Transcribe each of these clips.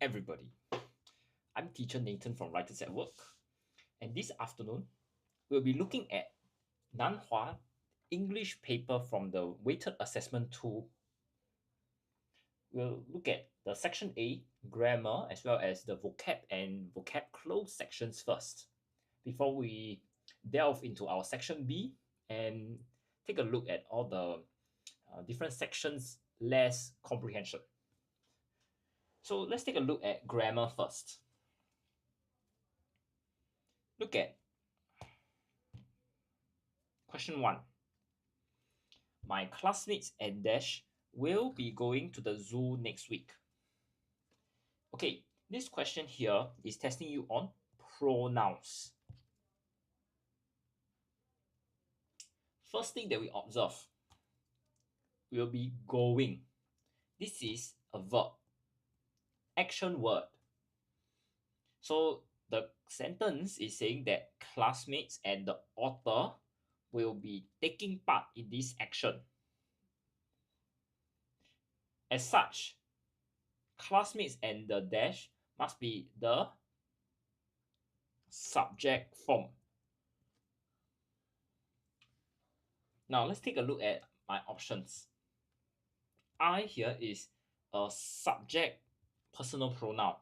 everybody. I'm teacher Nathan from Writers at Work, and this afternoon we'll be looking at Nan Hua English paper from the weighted assessment tool. We'll look at the section A, grammar, as well as the vocab and vocab close sections first, before we delve into our section B and take a look at all the different sections less comprehension. So let's take a look at grammar first. Look at question 1. My classmates at Dash will be going to the zoo next week. Okay, this question here is testing you on pronouns. First thing that we observe will be going. This is a verb, action word. So the sentence is saying that classmates and the author will be taking part in this action. As such, classmates and the dash must be the subject form. Now let's take a look at my options. I here is a subject personal pronoun.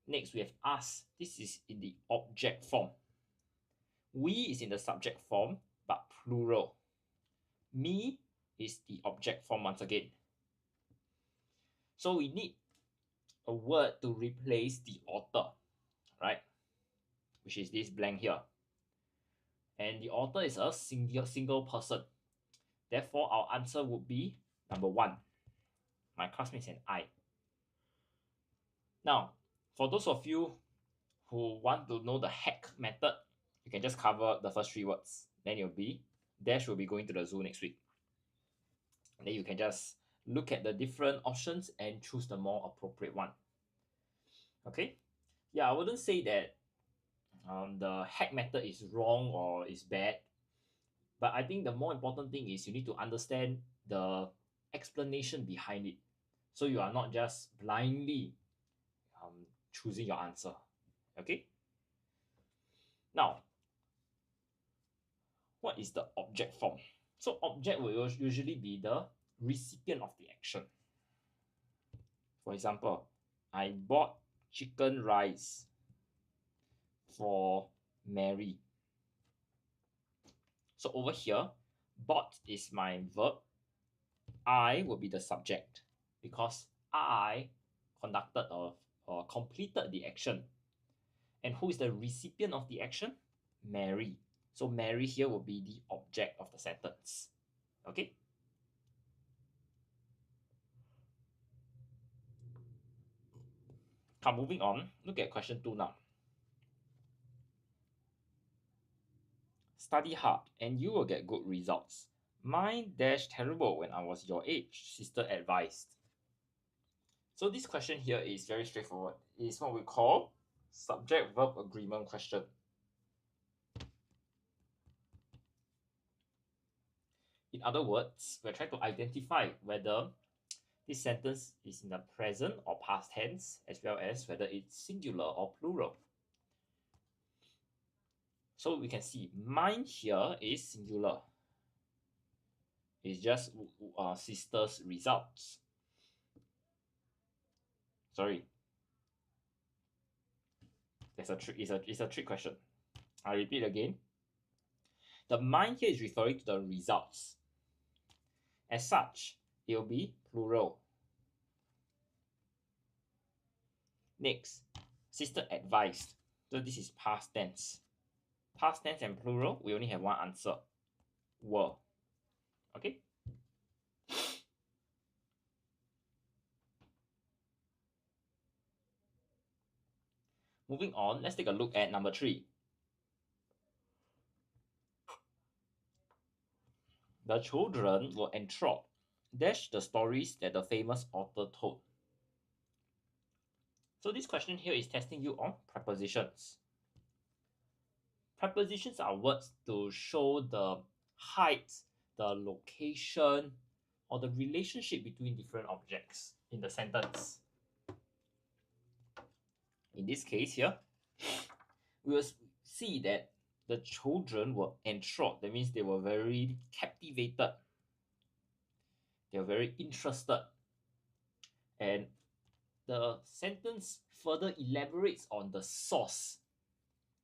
Next, we have us. This is in the object form. We is in the subject form, but plural. Me is the object form once again. So we need a word to replace the author, right? Which is this blank here. And the author is a single person. Therefore, our answer would be number 1, my classmates and I. Now, for those of you who want to know the hack method, you can just cover the first 3 words. Then it'll be, Dash will be going to the zoo next week. And then you can just look at the different options and choose the more appropriate one. Okay? Yeah, I wouldn't say that the hack method is wrong or is bad. But I think the more important thing is you need to understand the explanation behind it. So you are not just blindly choosing your answer. Okay? Now, what is the object form? So object will usually be the recipient of the action. For example, I bought chicken rice for Mary. So over here, bought is my verb. I will be the subject because I conducted or completed the action. And who is the recipient of the action? Mary. So Mary here will be the object of the sentence. Okay? Come, moving on. Look at question 2 now. Study hard and you will get good results. Mine dash terrible when I was your age, sister advised. So this question here is very straightforward. It is what we call subject-verb agreement question. In other words, we're trying to identify whether this sentence is in the present or past tense, as well as whether it's singular or plural. So we can see mine here is singular. It's just sister's results. Sorry. It's a trick question. I repeat again. The mine here is referring to the results. As such, it will be plural. Next, sister advised. So this is past tense. Past tense and plural, we only have one answer. Were. Okay? Moving on, let's take a look at number 3. The children were enthralled. Dash the stories that the famous author told. So this question here is testing you on prepositions. Prepositions are words to show the height, the location, or the relationship between different objects in the sentence. In this case here, we will see that the children were enthralled. That means they were very captivated. They were very interested. And the sentence further elaborates on the source,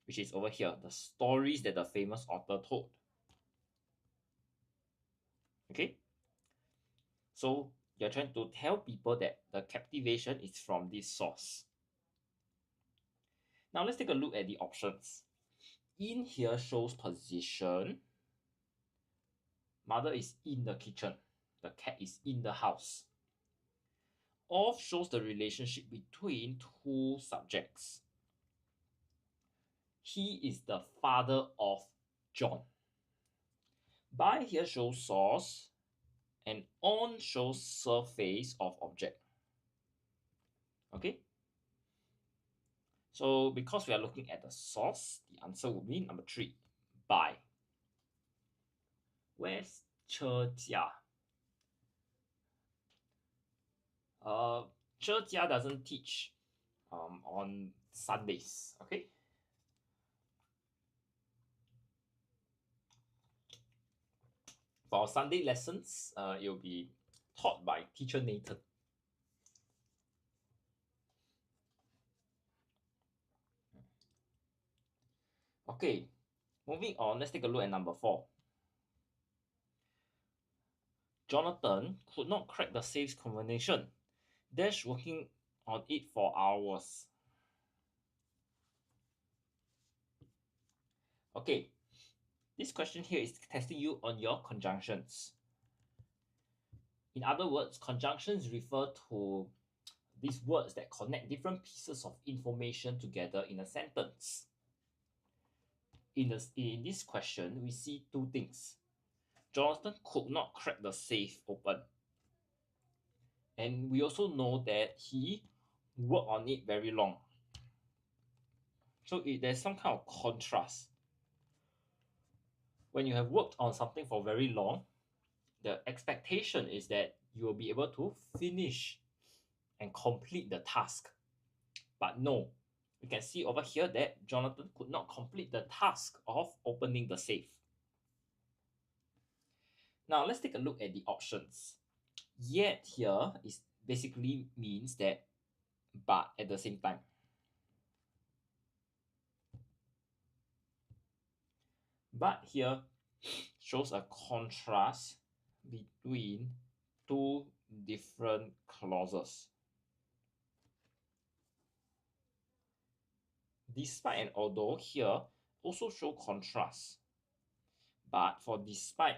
which is over here, the stories that the famous author told. Okay? So you're trying to tell people that the captivation is from this source. Now let's take a look at the options. In here shows position. Mother is in the kitchen. The cat is in the house. Off shows the relationship between two subjects. He is the father of John. By here shows source, and on shows surface of object. Okay? So because we are looking at the source, the answer will be number 3, by. Where's 车家? 车家 doesn't teach on Sundays. Okay? For our Sunday lessons, it will be taught by teacher Nathan. Okay, moving on, let's take a look at number 4. Jonathan could not crack the safe's combination. Dash working on it for hours. Okay, this question here is testing you on your conjunctions. In other words, conjunctions refer to these words that connect different pieces of information together in a sentence. In this question, we see two things. Jonathan could not crack the safe open. And we also know that he worked on it very long. So there's some kind of contrast. When you have worked on something for very long, the expectation is that you will be able to finish and complete the task. But no, you can see over here that Jonathan could not complete the task of opening the safe. Now let's take a look at the options. Yet here is basically means that but at the same time. But here shows a contrast between two different clauses. Despite and although here also show contrast. But for despite,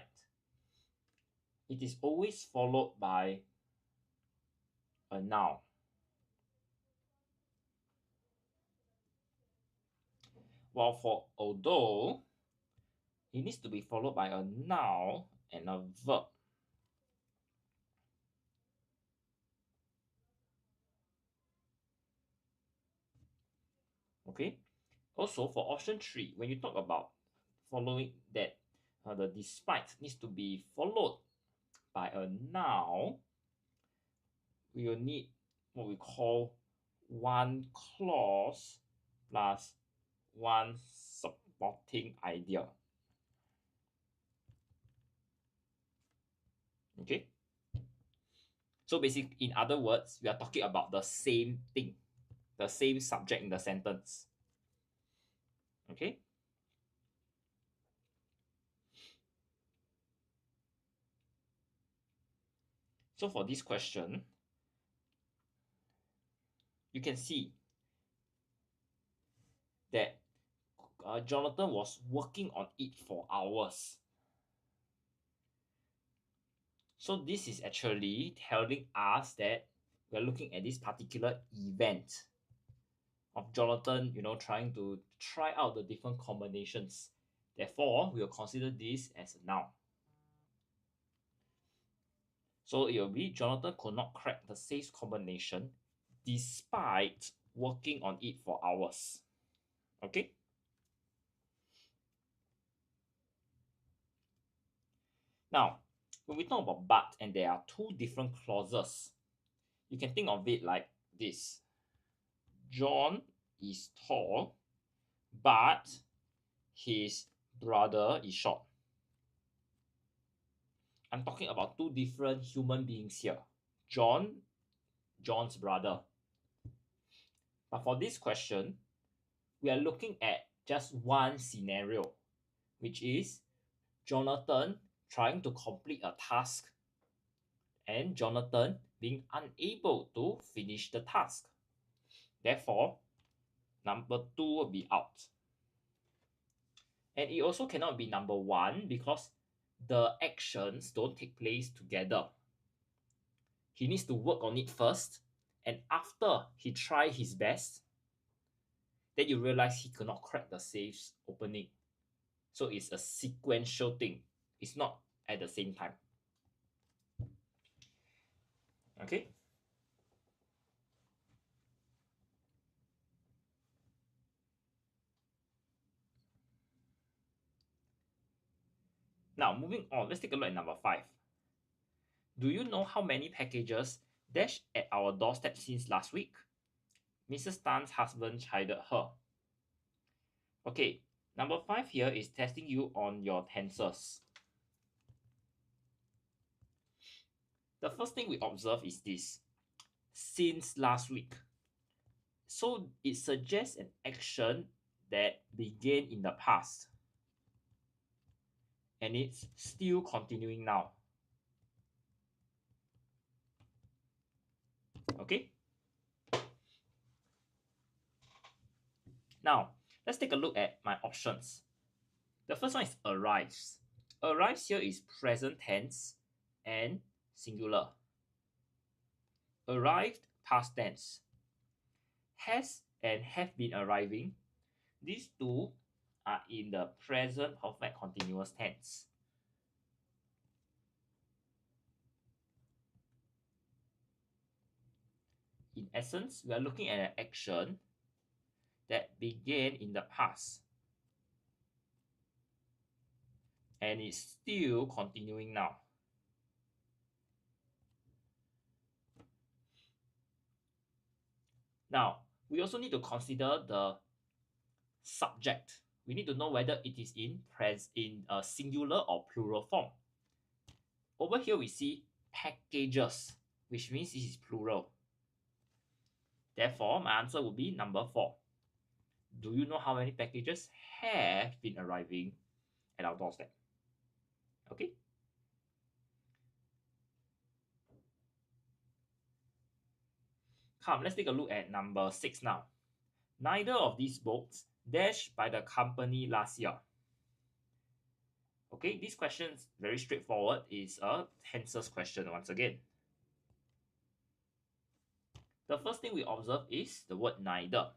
it is always followed by a noun. While for although, it needs to be followed by a noun and a verb. Okay. Also for option 3, when you talk about following that, the despite needs to be followed by a noun, we will need what we call one clause plus one supporting idea. Okay. So basically, in other words, we are talking about the same thing, the same subject in the sentence. Okay. So for this question, you can see that Jonathan was working on it for hours. So this is actually telling us that we're looking at this particular event of Jonathan, trying to try out the different combinations. Therefore, we will consider this as a noun. So it will be Jonathan could not crack the safe combination despite working on it for hours. Okay? Now, when we talk about but and there are two different clauses, you can think of it like this. John is tall, but his brother is short. I'm talking about two different human beings here. John's brother. But for this question, we are looking at just one scenario, which is Jonathan trying to complete a task and Jonathan being unable to finish the task. Therefore, number 2 will be out. And it also cannot be number 1 because the actions don't take place together. He needs to work on it first, and after he try his best, then you realize he cannot crack the safe's opening. So it's a sequential thing. It's not at the same time. Okay? Now, moving on, let's take a look at number 5. Do you know how many packages dashed at our doorstep since last week? Mrs. Tan's husband chided her. Okay, number 5 here is testing you on your tenses. The first thing we observe is this. Since last week. So it suggests an action that began in the past. And it's still continuing now. Okay? Now, let's take a look at my options. The first one is arrives. Arrives here is present tense and singular. Arrived, past tense. Has and have been arriving. These two are in the present perfect continuous tense. In essence, we are looking at an action that began in the past and is still continuing now. Now, we also need to consider the subject. We need to know whether it is in a singular or plural form. Over here, we see packages, which means this is plural. Therefore, my answer would be number 4. Do you know how many packages have been arriving at our doorstep? Okay. Come, let's take a look at number 6 now. Neither of these books dashed by the company last year. Okay, this question is very straightforward. It's a tenses question once again. The first thing we observe is the word neither,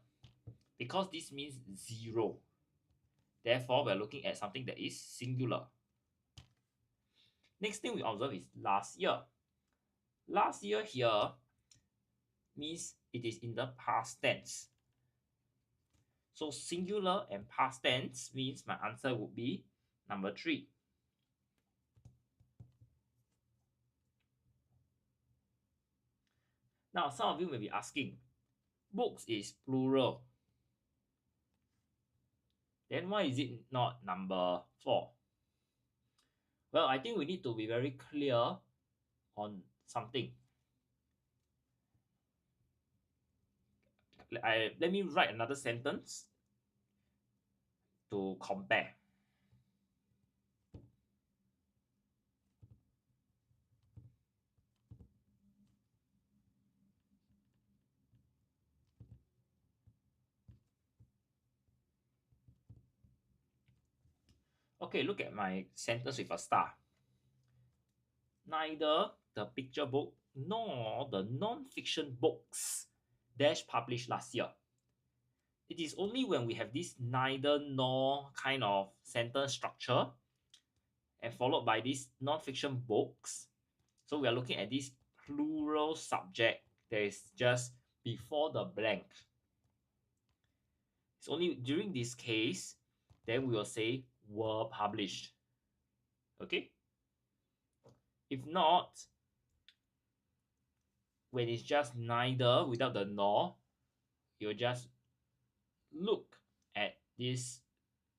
because this means 0. Therefore, we're looking at something that is singular. Next thing we observe is last year. Last year here means it is in the past tense. So singular and past tense means my answer would be number 3. Now, some of you may be asking, books is plural. Then why is it not number 4? Well, I think we need to be very clear on something. Let me write another sentence to compare. Okay, look at my sentence with a star. Neither the picture book nor the non-fiction books dash published last year. It is only when we have this neither nor kind of sentence structure and followed by these non-fiction books. So we are looking at this plural subject that is just before the blank. It's only during this case, then we will say were published. Okay? If not, when it's just neither without the nor, you'll just look at this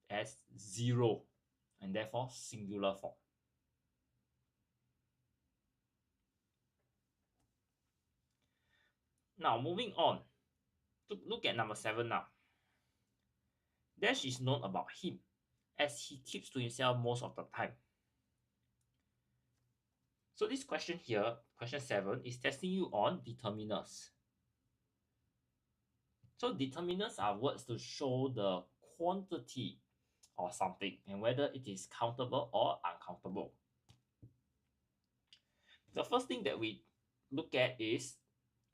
as zero and therefore singular form. Now moving on to look at number 7 now. Dash is known about him as he keeps to himself most of the time. So this question here, question 7, is testing you on determiners. So determiners are words to show the quantity or something and whether it is countable or uncountable. The first thing that we look at is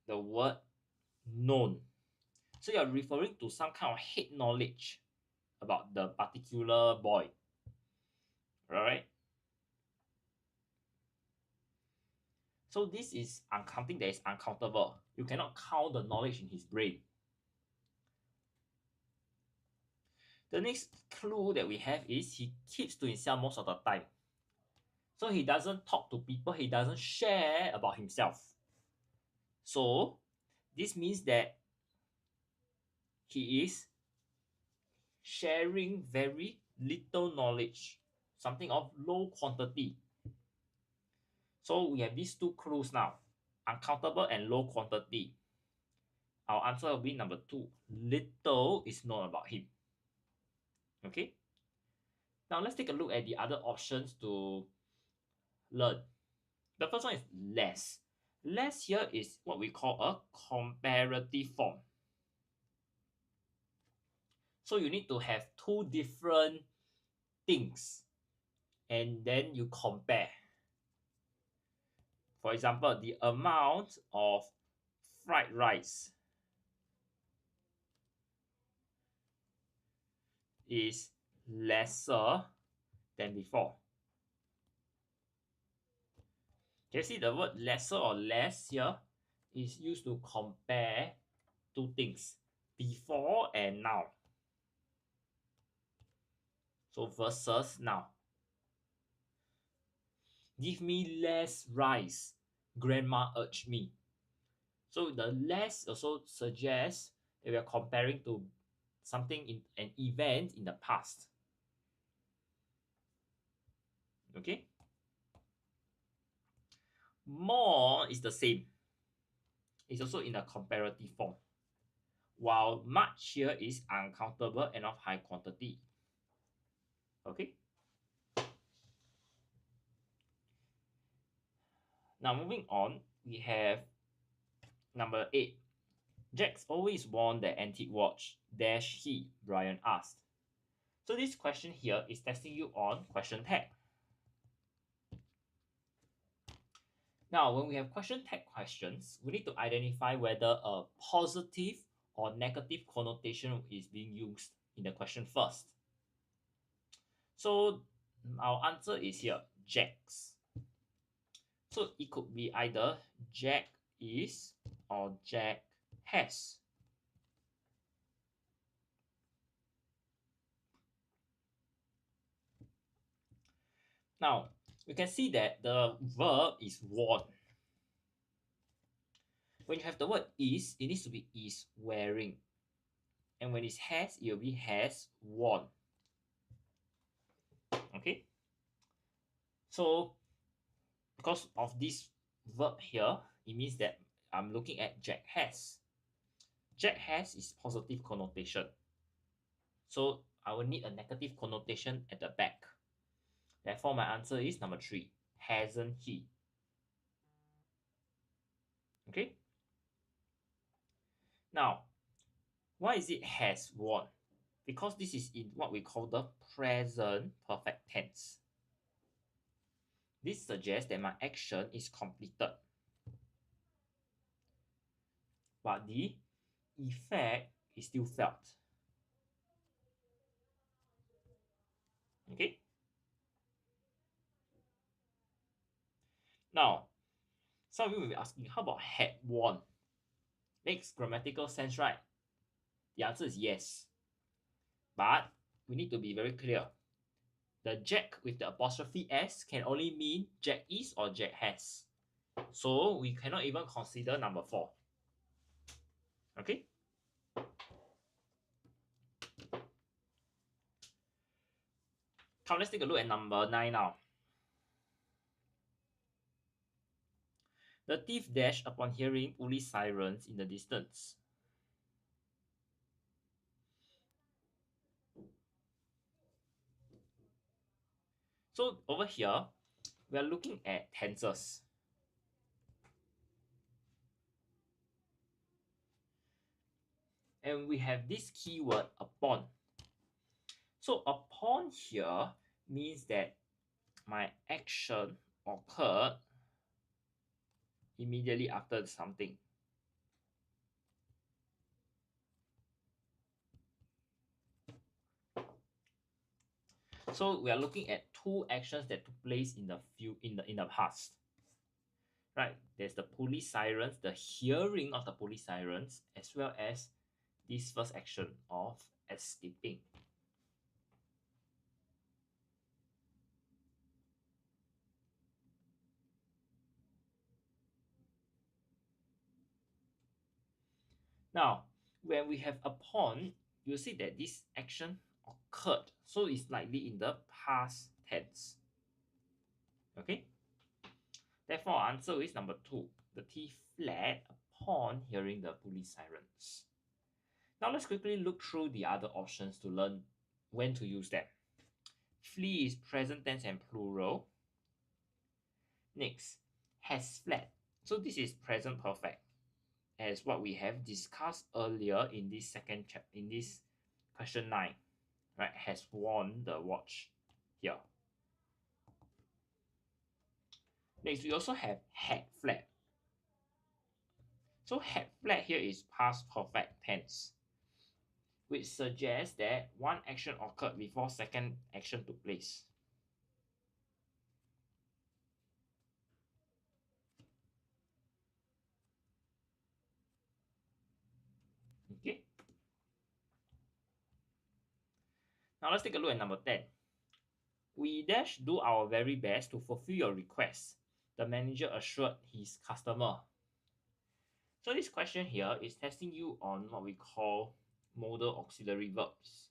the word known. So you're referring to some kind of head knowledge about the particular boy. Alright? So this is something that is uncountable. You cannot count the knowledge in his brain. The next clue that we have is he keeps to himself most of the time. So he doesn't talk to people, he doesn't share about himself. So this means that he is sharing very little knowledge, something of low quantity. So we have these two clues now, uncountable and low quantity. Our answer will be number 2. Little is known about him. Okay. Now let's take a look at the other options to learn. The first one is less. Less here is what we call a comparative form. So you need to have two different things and then you compare. For example, the amount of fried rice is lesser than before. Can you see the word lesser or less here is used to compare two things, before and now. So versus now. Give me less rice, grandma urged me. So the less also suggests that we are comparing to something in an event in the past. Okay? More is the same. It's also in a comparative form. While much here is uncountable and of high quantity. Okay? Now moving on, we have number 8. Jack's always worn the antique watch, dash he, Brian asked. So this question here is testing you on question tag. Now, when we have question tag questions, we need to identify whether a positive or negative connotation is being used in the question first. So our answer is here, Jack's. So it could be either Jack is or Jack has. Now, we can see that the verb is worn. When you have the word is, it needs to be is wearing. And when it's has, it will be has worn. Okay? So, because of this verb here, it means that I'm looking at Jack has. Jack has is positive connotation. So, I will need a negative connotation at the back. Therefore, my answer is number 3. Hasn't he? Okay? Now, why is it has worn? Because this is in what we call the present perfect tense. This suggests that my action is completed. But the effect is still felt. Okay? Now, some of you will be asking, how about had worn? Makes grammatical sense, right? The answer is yes. But we need to be very clear. The Jack with the apostrophe S can only mean Jack is or Jack has. So we cannot even consider number 4. Okay? Come, let's take a look at number 9 now. The thief dashed upon hearing police sirens in the distance. So over here, we are looking at tenses. And we have this keyword upon. So upon here means that my action occurred immediately after something. So we are looking at two actions that took place in the past. Right? There's the police sirens, the hearing of the police sirens, as well as this first action of escaping. Now, when we have upon, you'll see that this action occurred. So it's likely in the past tense. Okay? Therefore, our answer is number 2. The thief fled upon hearing the police sirens. Now, let's quickly look through the other options to learn when to use them. Flee is present tense and plural. Next, has fled. So this is present perfect, as what we have discussed earlier in this in this question 9, right? Has won the watch here. Next, we also have had fled. So had fled here is past perfect tense, which suggests that one action occurred before second action took place. Okay. Now let's take a look at number 10. We dash do our very best to fulfill your request, the manager assured his customer. So this question here is testing you on what we call modal auxiliary verbs.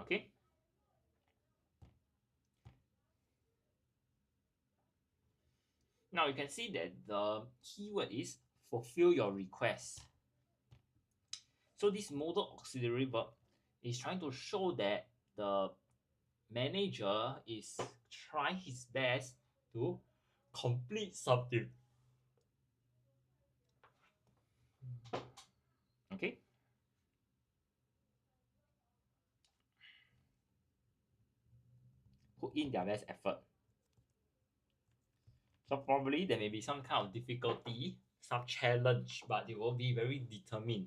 Okay. Now you can see that the keyword is fulfill your request. So this modal auxiliary verb is trying to show that the manager is trying his best to complete something. Okay. Put in their best effort. So probably there may be some kind of difficulty, some challenge, but they will be very determined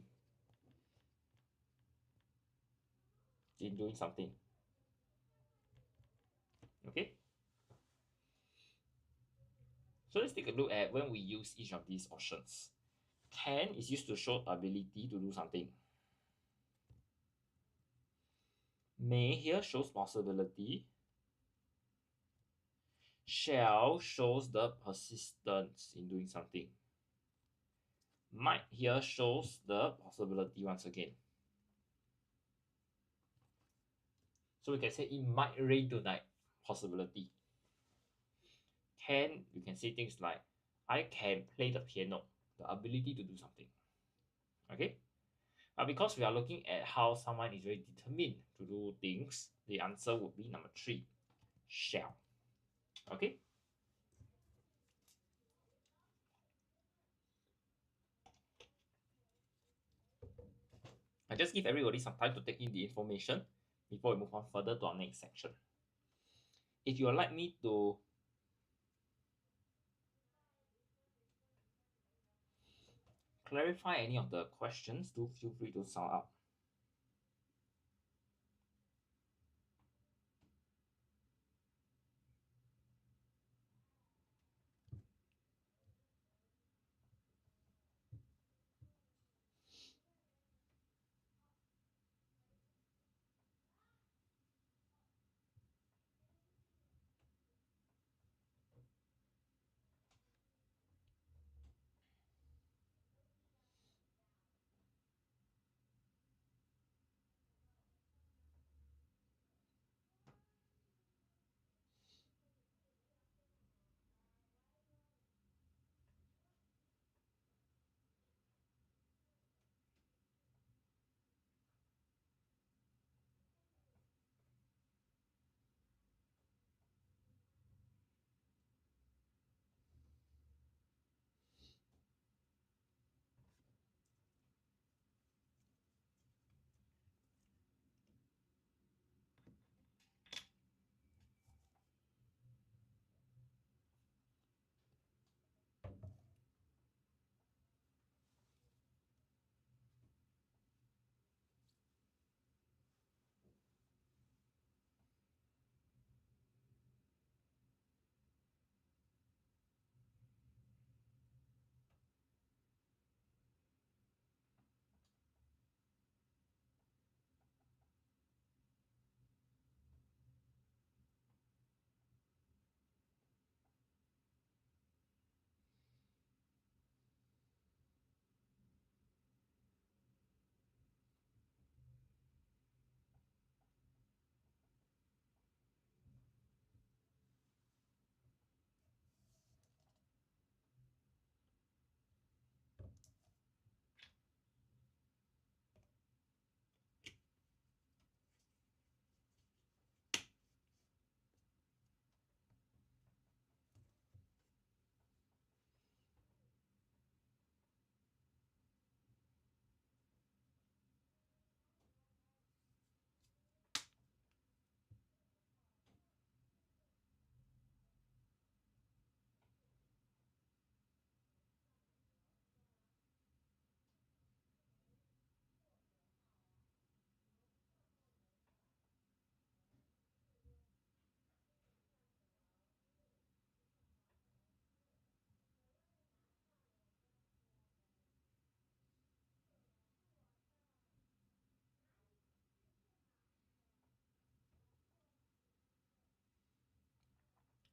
in doing something. Okay. So let's take a look at when we use each of these options. Can is used to show ability to do something. May here shows possibility. Shall shows the persistence in doing something. Might here shows the possibility once again. So we can say it might rain tonight, possibility. Can, you can say things like I can play the piano, the ability to do something. Okay? But because we are looking at how someone is very determined to do things, the answer would be number 3, shall. Okay? I just give everybody some time to take in the information before we move on further to our next section. If you would like me to clarify any of the questions, do feel free to sound out.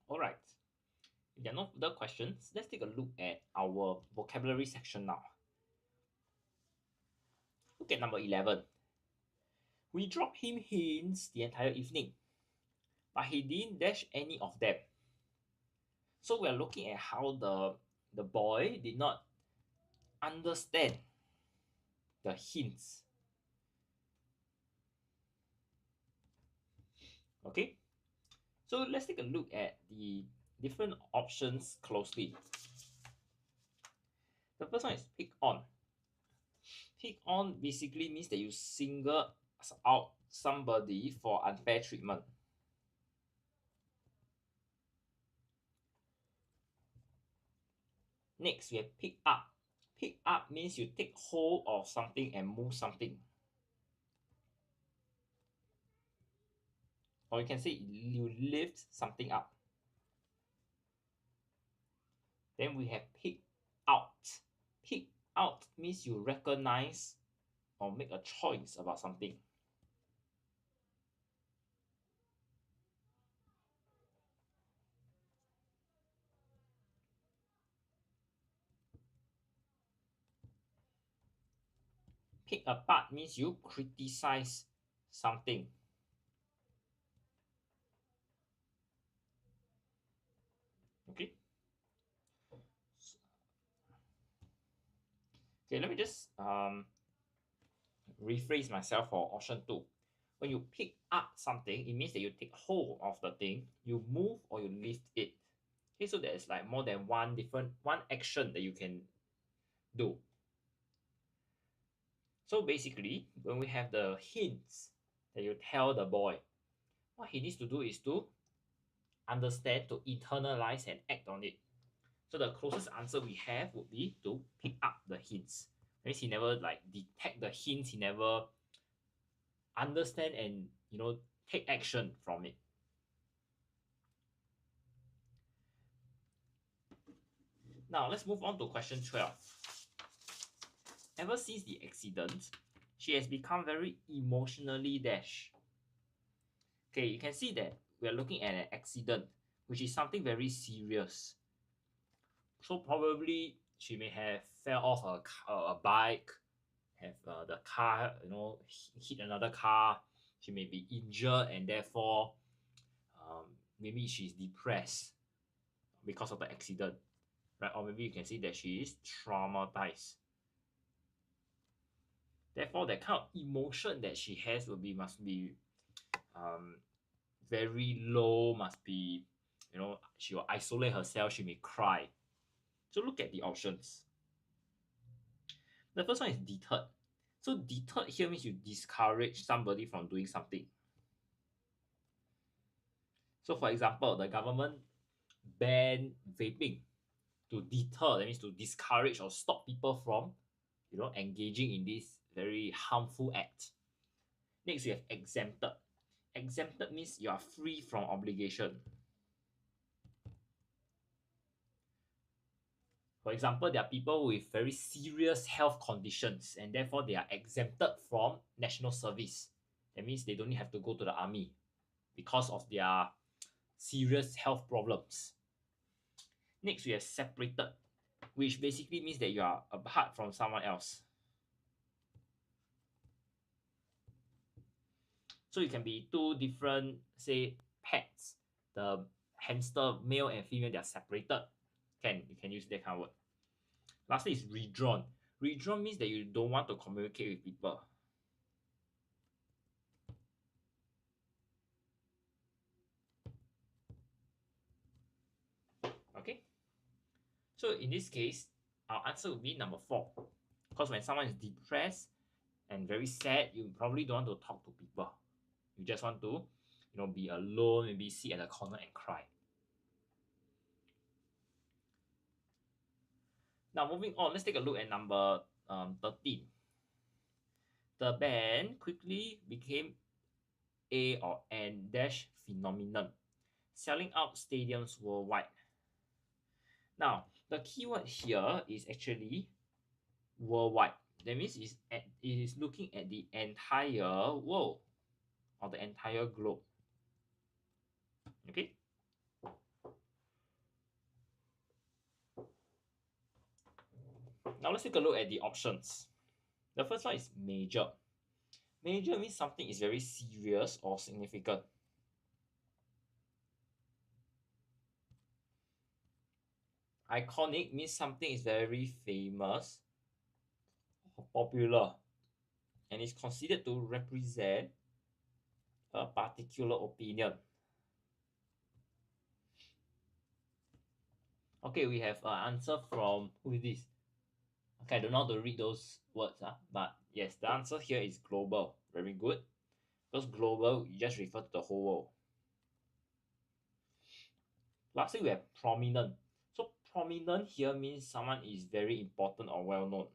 Alright, if there are no further questions, let's take a look at our vocabulary section now. Look at number 11. We dropped him hints the entire evening, but he didn't dash any of them. So we are looking at how the boy did not understand the hints. Okay, so let's take a look at the different options closely. The first one is pick on. Pick on basically means that you single out somebody for unfair treatment. Next, we have pick up. Pick up means you take hold of something and move something. Or you can say you lift something up. Then we have pick out. Pick out means you recognize or make a choice about something. Pick apart means you criticize something. Okay. Okay, let me just rephrase myself for option 2. When you pick up something, it means that you take hold of the thing, you move or you lift it. Okay, so there's like more than one action that you can do. So basically, when we have the hints that you tell the boy, what he needs to do is to understand, to internalize and act on it. So the closest answer we have would be to pick up the hints. That means he never like detect the hints, he never understand and take action from it. Now let's move on to question 12. Ever since the accident, she has become very emotionally dash. Okay, you can see that we are looking at an accident, which is something very serious. So probably she may have fell off a bike, have the car, hit another car. She may be injured and therefore maybe she's depressed because of the accident, right? Or maybe you can see that she is traumatized. Therefore, that kind of emotion that she has must be very low, must be, she will isolate herself, she may cry. So look at the options. The first one is deterred. So deterred here means you discourage somebody from doing something. So for example, the government banned vaping to deter, that means to discourage or stop people from, engaging in this very harmful act. Next, we have exempted. Exempted means you are free from obligation. For example, there are people with very serious health conditions and therefore they are exempted from national service. That means they don't have to go to the army because of their serious health problems. Next, we have separated, which basically means that you are apart from someone else. So it can be two different, say, pets. The hamster, male and female, they are separated. You can use that kind of word. Lastly is redrawn. Redrawn means that you don't want to communicate with people. Okay. So in this case, our answer would be number 4. Because when someone is depressed and very sad, you probably don't want to talk to people. You just want to, be alone, maybe sit at a corner and cry. Now moving on, let's take a look at number 13. The band quickly became a or an dash phenomenon, selling out stadiums worldwide. Now, the keyword here is actually worldwide. That means it is looking at the entire world or the entire globe. Okay? Now let's take a look at the options. The first one is major. Major means something is very serious or significant. Iconic means something is very famous or popular and is considered to represent a particular opinion. Okay, we have an answer from who is this? Okay, I don't know how to read those words, but yes, the answer here is global. Very good. Because global, you just refer to the whole world. Lastly, we have prominent. So prominent here means someone is very important or well known.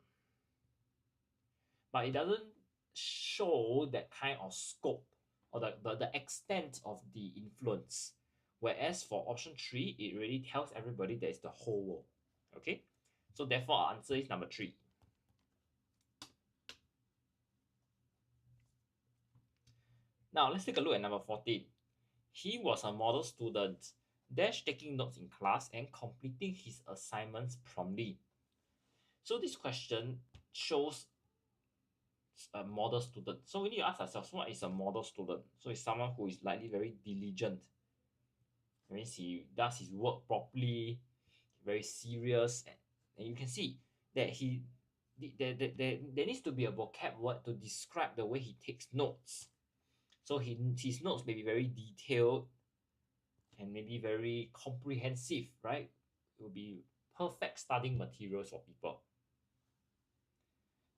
But it doesn't show that kind of scope or the extent of the influence. Whereas for option 3, it really tells everybody that it's the whole world. Okay? So therefore, our answer is number 3. Now, let's take a look at number 14. He was a model student, dash taking notes in class and completing his assignments promptly. So this question shows a model student. So we need to ask ourselves, what is a model student? So it's someone who is likely very diligent. That means he does his work properly, very serious, and you can see that there needs to be a vocab word to describe the way he takes notes. So his notes may be very detailed and maybe very comprehensive, right? It will be perfect studying materials for people.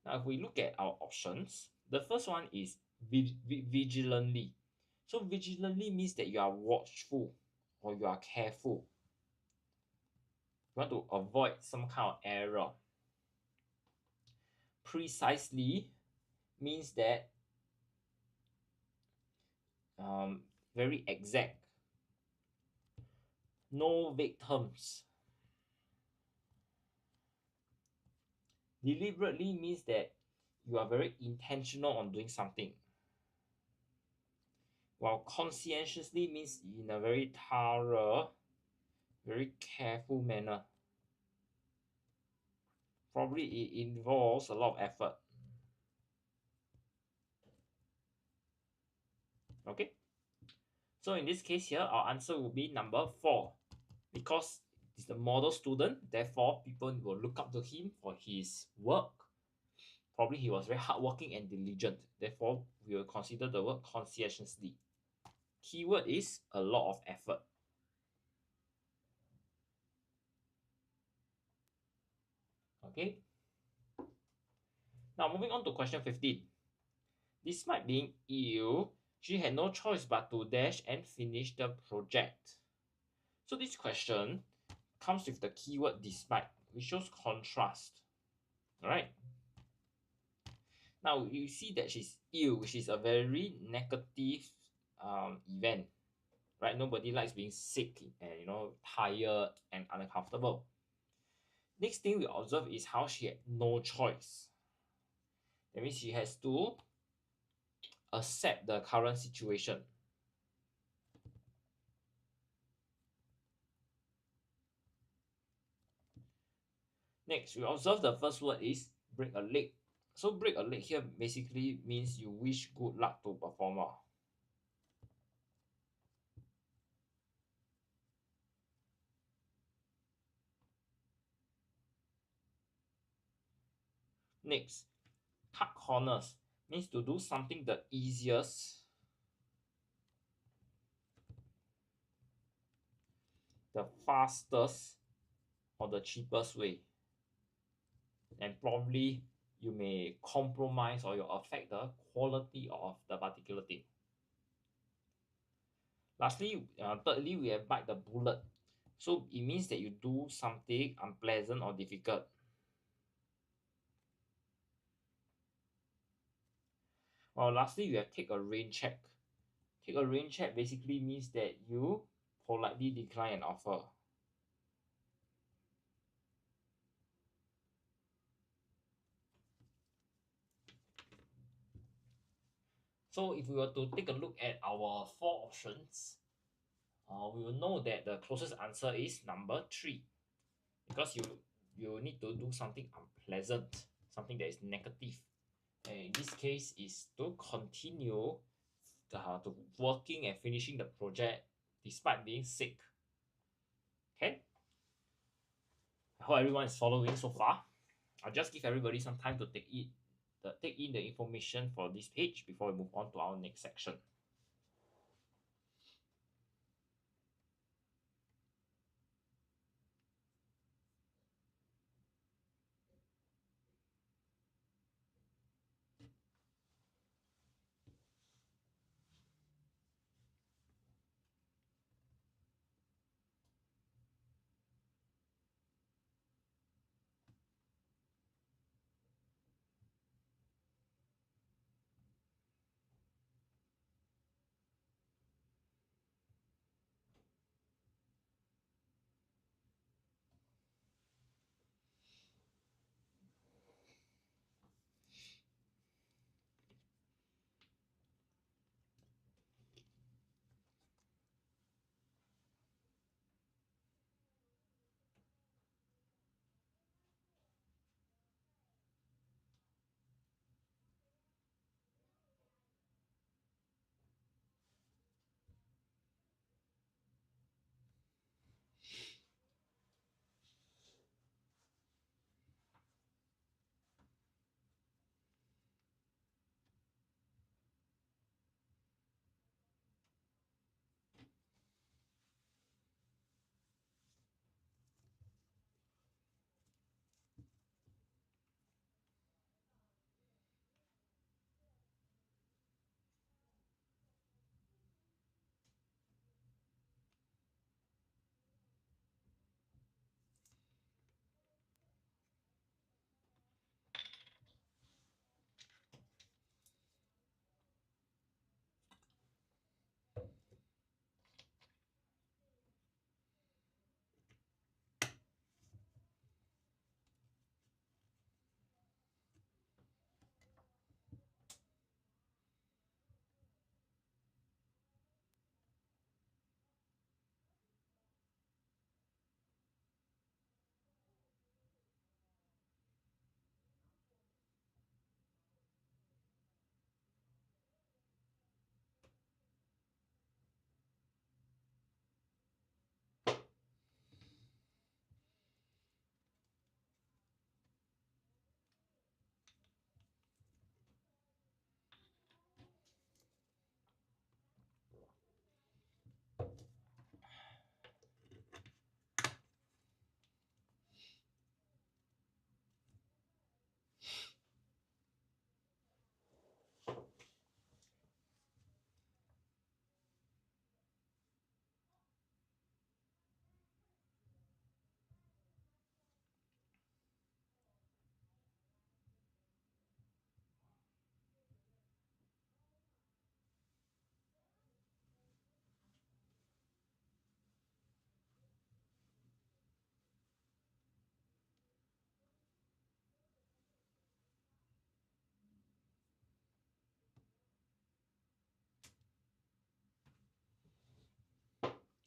Now, if we look at our options, the first one is vigilantly. So vigilantly means that you are watchful or you are careful. You want to avoid some kind of error. Precisely means that very exact. No vague terms. Deliberately means that you are very intentional on doing something. While conscientiously means in a very thorough, very careful manner. Probably it involves a lot of effort. Okay? So in this case here, our answer will be number 4. Because he's the model student, therefore people will look up to him for his work. Probably he was very hardworking and diligent. Therefore, we will consider the word conscientiously. Keyword is a lot of effort. Okay. Now moving on to question 15. Despite being ill, she had no choice but to dash and finish the project. So this question comes with the keyword despite, which shows contrast. Alright. Now you see that she's ill, which is a very negative event. Right? Nobody likes being sick and tired and uncomfortable. Next thing we observe is how she had no choice. That means she has to accept the current situation. Next, we observe the first word is break a leg. So break a leg here basically means you wish good luck to performer. Next, cut corners means to do something the easiest, the fastest, or the cheapest way. And probably you may compromise or you affect the quality of the particular thing. Lastly, thirdly, we have bite the bullet. So it means that you do something unpleasant or difficult. Well, lastly, you have take a rain check. Take a rain check basically means that you politely decline an offer. So if we were to take a look at our 4 options, we will know that the closest answer is number 3. Because you need to do something unpleasant, something that is negative. And in this case is to continue to working and finishing the project despite being sick. Okay, I hope everyone is following so far. I'll just give everybody some time to take in the information for this page before we move on to our next section.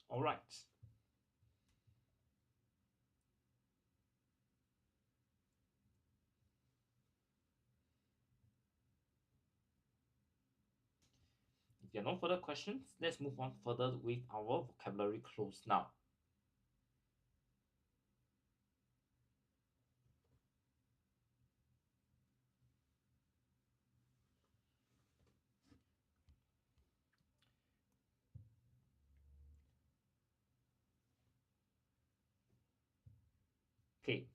All right. If there are no further questions, let's move on further with our vocabulary close now. Okay,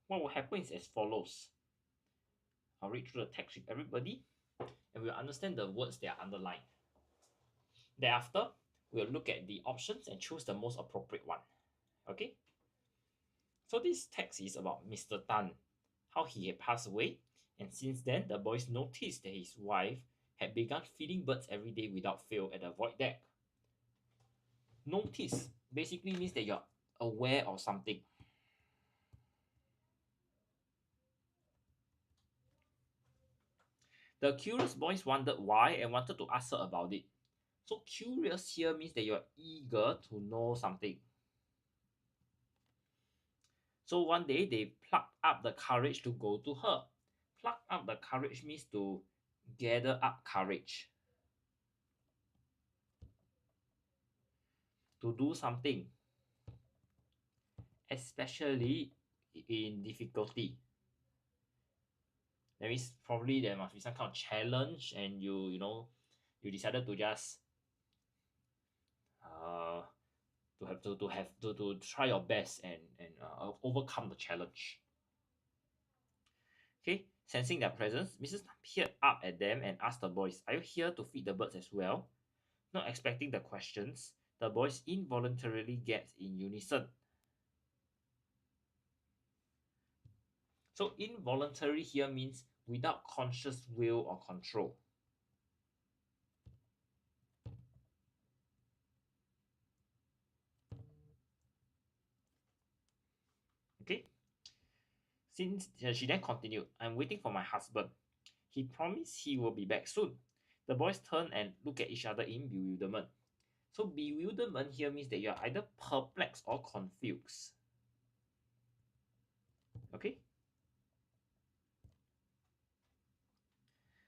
what will happen is as follows. I'll read through the text with everybody and we'll understand the words that are underlined. Thereafter, we'll look at the options and choose the most appropriate one. Okay? So this text is about Mr. Tan, how he had passed away, and since then the boys noticed that his wife had begun feeding birds every day without fail at the void deck. Notice basically means that you're aware of something. The curious boys wondered why and wanted to ask her about it. So curious here means that you're eager to know something. So one day they plucked up the courage to go to her. Pluck up the courage means to gather up courage to do something, especially in difficulty. That means probably there must be some kind of challenge, and you decided to just uh to try your best and overcome the challenge. Okay, sensing their presence, Mrs. Tan peered up at them and asked the boys, "Are you here to feed the birds as well?" Not expecting the questions, the boys involuntarily gasped in unison. So involuntary here means without conscious will or control. Okay. Since she then continued, "I'm waiting for my husband. He promised he will be back soon." The boys turned and looked at each other in bewilderment. So bewilderment here means that you are either perplexed or confused. Okay.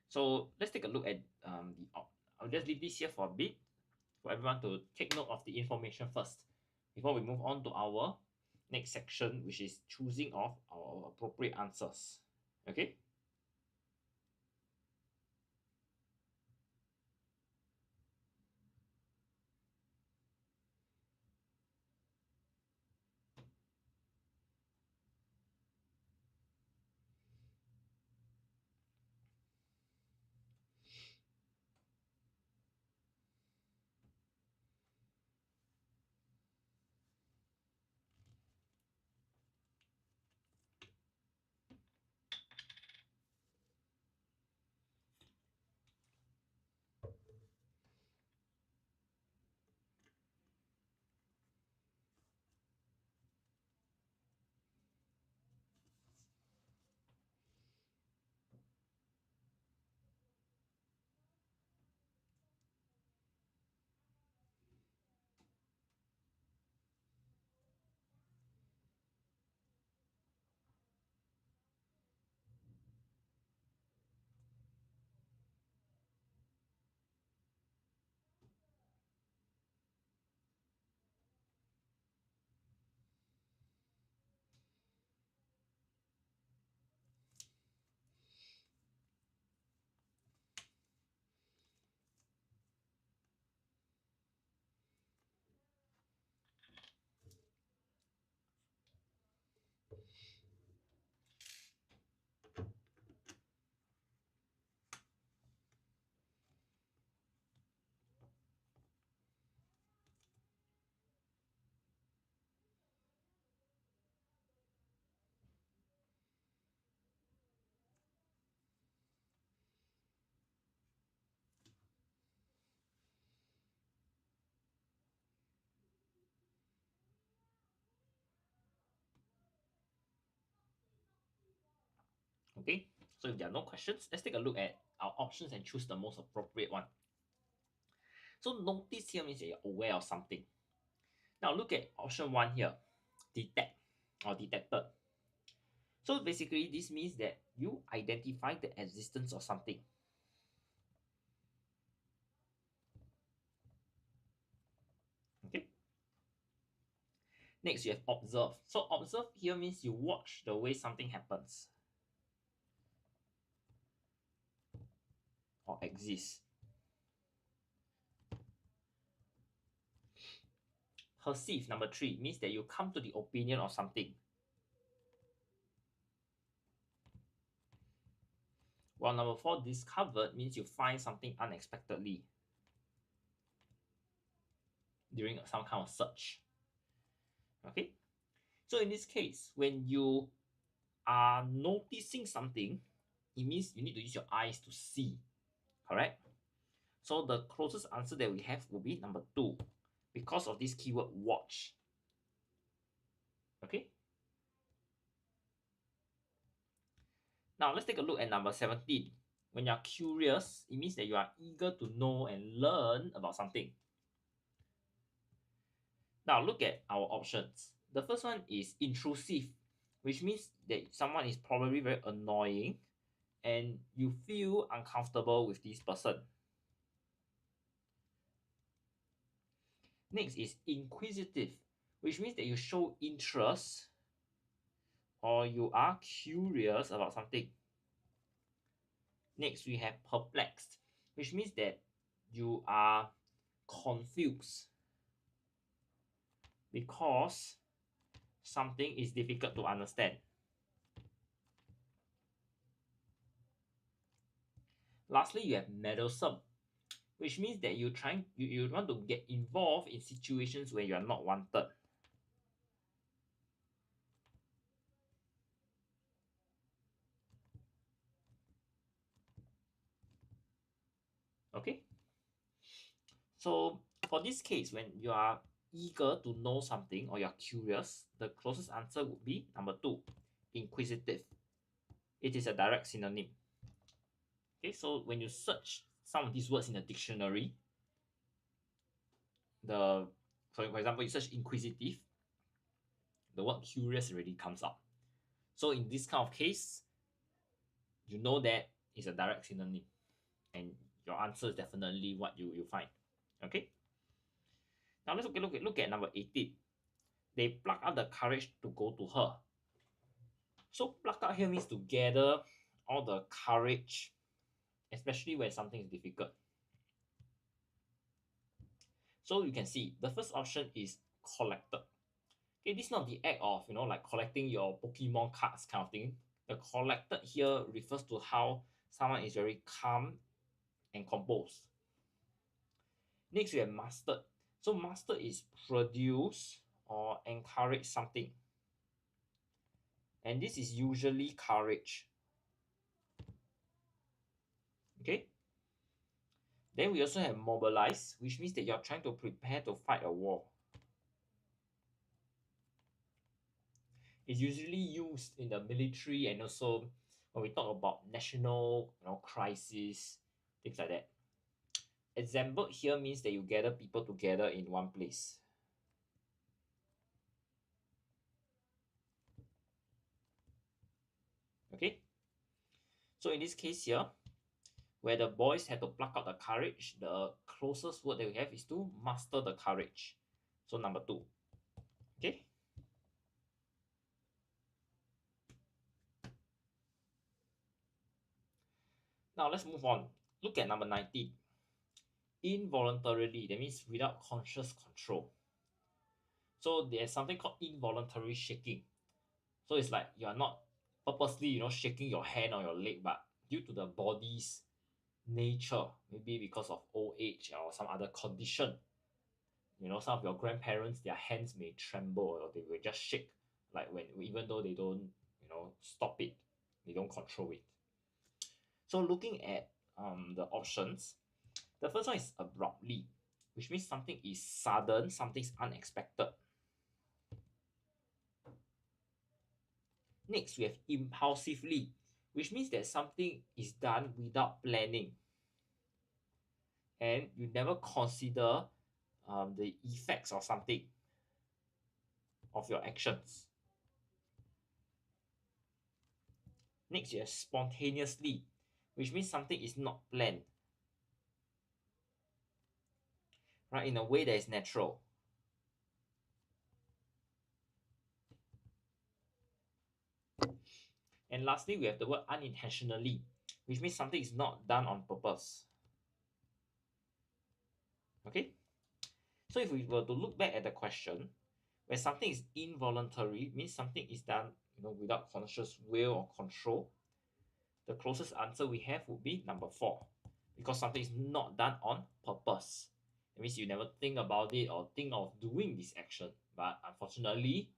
So let's take a look at I'll just leave this here for a bit for everyone to take note of the information first before we move on to our next section, which is choosing of our appropriate answers. Okay. Okay. So if there are no questions, let's take a look at our options and choose the most appropriate one. So notice here means that you're aware of something. Now look at option one here, detect or detected. So basically this means that you identify the existence of something. Okay. Next you have observe. So observe here means you watch the way something happens or exists. Perceive, number three, means that you come to the opinion of something. While number four, discovered, means you find something unexpectedly during some kind of search. Okay. So in this case, when you are noticing something, it means you need to use your eyes to see. Correct? So the closest answer that we have will be number two, because of this keyword watch. Okay. Now let's take a look at number 17. When you're curious, it means that you are eager to know and learn about something. Now look at our options. The first one is intrusive. which means that someone is probably very annoying and you feel uncomfortable with this person. Next is inquisitive, which means that you show interest or you are curious about something. Next, we have perplexed, which means that you are confused because something is difficult to understand. Lastly, you have meddlesome, which means that you want to get involved in situations where you are not wanted. Okay, so for this case, when you are eager to know something or you're curious, the closest answer would be number 2, inquisitive. It is a direct synonym. Okay, so when you search some of these words in the dictionary, so for example, you search inquisitive, the word curious already comes up. So in this kind of case, you know that is a direct synonym, and your answer is definitely what you find. Okay. Now let's look at number 18. They pluck out the courage to go to her. So pluck out here means to gather all the courage, especially when something is difficult. So you can see the first option is collected. Okay, this is not the act of like collecting your Pokemon cards kind of thing. The collected here refers to how someone is very calm and composed. Next, we have mastered. So master is produce or encourage something. And this is usually courage. Okay. Then we also have mobilize, which means that you're trying to prepare to fight a war. It's usually used in the military and also when we talk about national crisis, things like that. Example here means that you gather people together in one place. Okay. So in this case here, where the boys had to pluck out the courage, the closest word that we have is to master the courage. So number 2. Okay. Now let's move on. Look at number 19. Involuntarily, that means without conscious control. So there's something called involuntary shaking. So it's like you're not purposely, shaking your hand or your leg, but due to the body's nature, maybe because of old age or some other condition. Some of your grandparents, their hands may tremble or they will just shake, like even though they don't, stop it, they don't control it. So looking at the options, the first one is abruptly, which means something is sudden, something's unexpected. Next, we have impulsively, which means that something is done without planning. And you never consider the effects of something, of your actions. Next, you have spontaneously, which means something is not planned, right, in a way that is natural. And lastly, we have the word unintentionally, which means something is not done on purpose. Okay? So if we were to look back at the question, where something is involuntary, means something is done without conscious will or control, the closest answer we have would be number 4, because something is not done on purpose. It means you never think about it or think of doing this action, but unfortunately,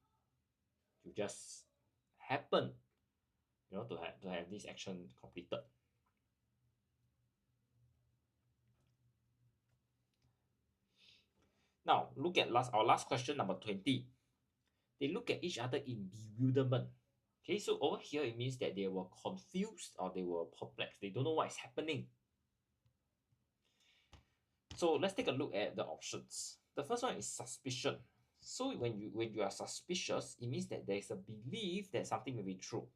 you just happen, to have this action completed. Now, look at our last question, number 20. They look at each other in bewilderment. Okay, so over here, it means that they were confused or they were perplexed. They don't know what is happening. So let's take a look at the options. The first one is suspicion. So when you are suspicious, it means that there is a belief that something may be true.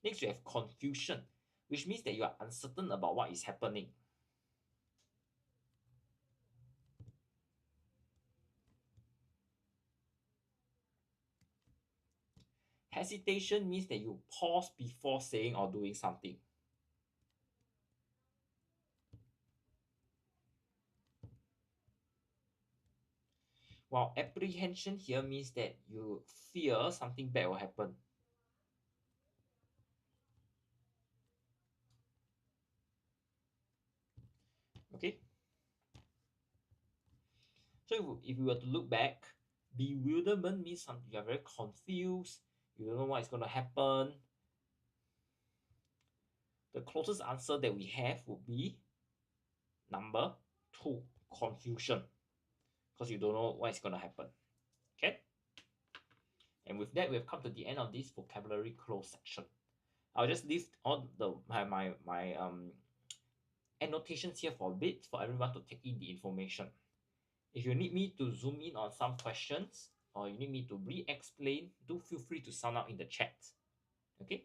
Next, you have confusion, which means that you are uncertain about what is happening. Hesitation means that you pause before saying or doing something. While apprehension here means that you fear something bad will happen. Okay? So if you were to look back, bewilderment means something you are very confused, you don't know what is going to happen. The closest answer that we have would be number 2, confusion, because you don't know what is going to happen. Okay? And with that, we have come to the end of this vocabulary close section. I'll just leave all my annotations here for a bit for everyone to take in the information. If you need me to zoom in on some questions or you need me to re-explain, do feel free to sound out in the chat. Okay?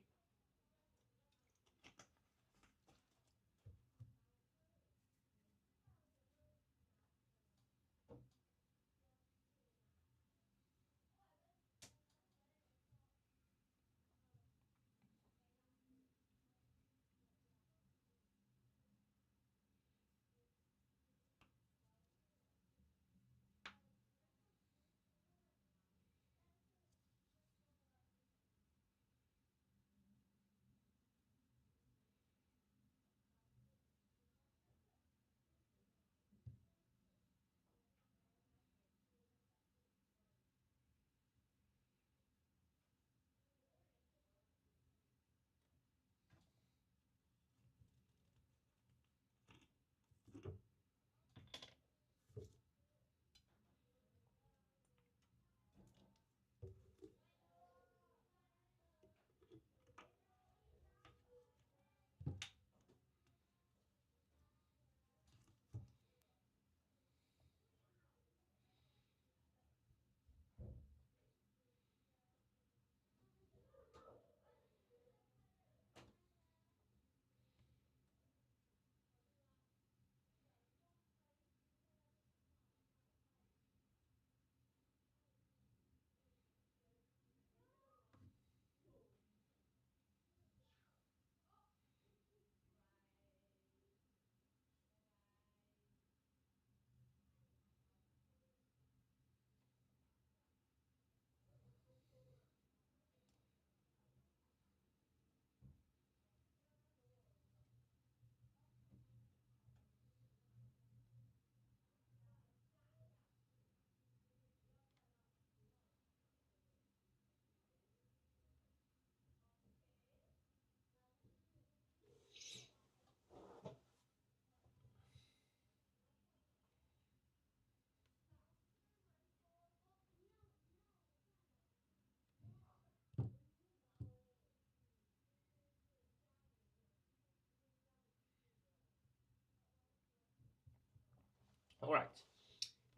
All right.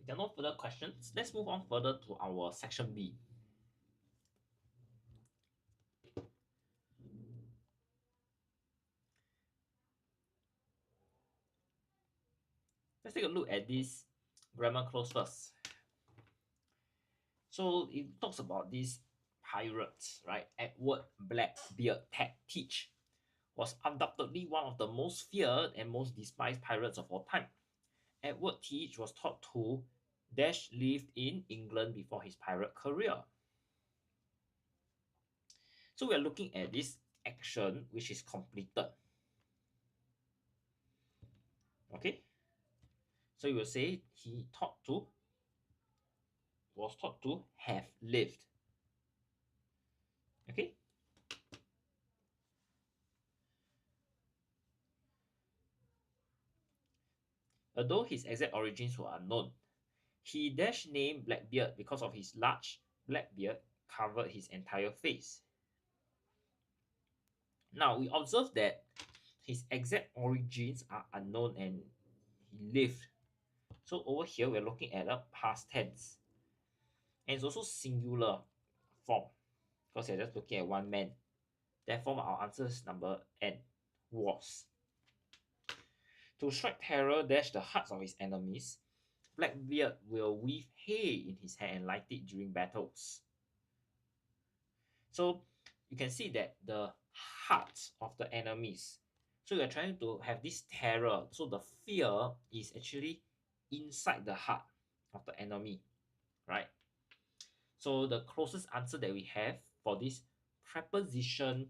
If there are no further questions, let's move on further to our section B. Let's take a look at this grammar clause first. So it talks about these pirates, right? Edward Blackbeard Teach was undoubtedly one of the most feared and most despised pirates of all time. Edward Teach was thought to dash lived in England before his pirate career. So we are looking at this action which is completed. Okay. So you will say was thought to have lived. Okay. Although his exact origins were unknown, he dash named Blackbeard because of his large black beard covered his entire face. Now we observe that his exact origins are unknown and he lived. So over here, we're looking at a past tense. And it's also singular form because you're just looking at one man. Therefore, our answer is number N, was. To strike terror, dash the hearts of his enemies, Blackbeard will weave hay in his hair and light it during battles. So you can see that the hearts of the enemies. So we are trying to have this terror. So the fear is actually inside the heart of the enemy, right? So the closest answer that we have for this preposition